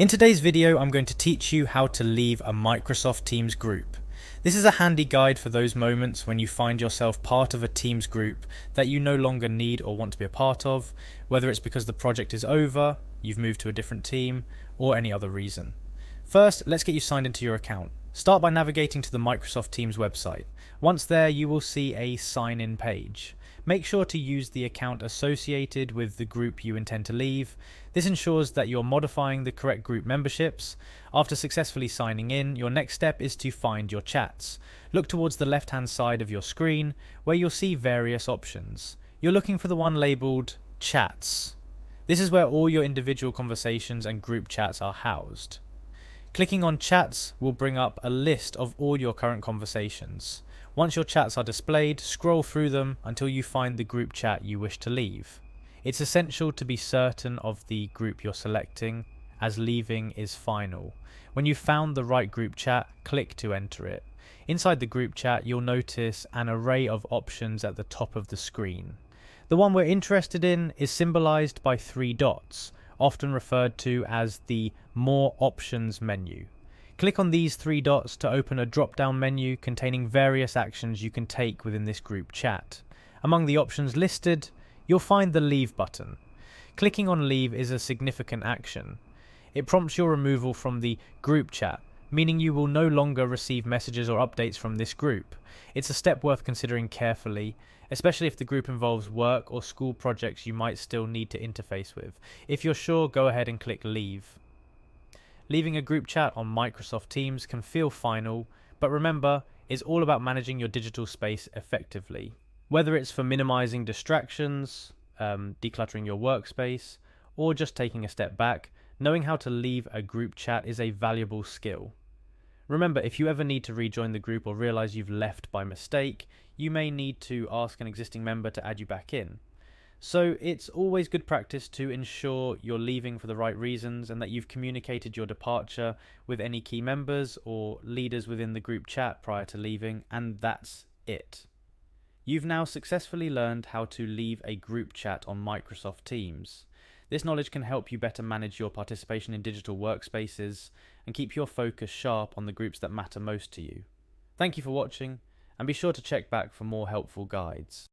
In today's video, I'm going to teach you how to leave a Microsoft Teams group. This is a handy guide for those moments when you find yourself part of a Teams group that you no longer need or want to be a part of, whether it's because the project is over, you've moved to a different team, or any other reason. First, let's get you signed into your account. Start by navigating to the Microsoft Teams website. Once there, you will see a sign-in page. Make sure to use the account associated with the group you intend to leave. This ensures that you're modifying the correct group memberships. After successfully signing in, your next step is to find your chats. Look towards the left-hand side of your screen, where you'll see various options. You're looking for the one labelled Chats. This is where all your individual conversations and group chats are housed. Clicking on Chats will bring up a list of all your current conversations. Once your chats are displayed, scroll through them until you find the group chat you wish to leave. It's essential to be certain of the group you're selecting, as leaving is final. When you've found the right group chat, click to enter it. Inside the group chat, you'll notice an array of options at the top of the screen. The one we're interested in is symbolized by 3 dots, often referred to as the More Options menu. Click on these 3 dots to open a drop-down menu containing various actions you can take within this group chat. Among the options listed, you'll find the Leave button. Clicking on Leave is a significant action. It prompts your removal from the group chat, meaning you will no longer receive messages or updates from this group. It's a step worth considering carefully, especially if the group involves work or school projects you might still need to interface with. If you're sure, go ahead and click Leave. Leaving a group chat on Microsoft Teams can feel final, but remember, it's all about managing your digital space effectively. Whether it's for minimizing distractions, decluttering your workspace, or just taking a step back, knowing how to leave a group chat is a valuable skill. Remember, if you ever need to rejoin the group or realize you've left by mistake, you may need to ask an existing member to add you back in. So it's always good practice to ensure you're leaving for the right reasons and that you've communicated your departure with any key members or leaders within the group chat prior to leaving, and that's it. You've now successfully learned how to leave a group chat on Microsoft Teams. This knowledge can help you better manage your participation in digital workspaces and keep your focus sharp on the groups that matter most to you. Thank you for watching, and be sure to check back for more helpful guides.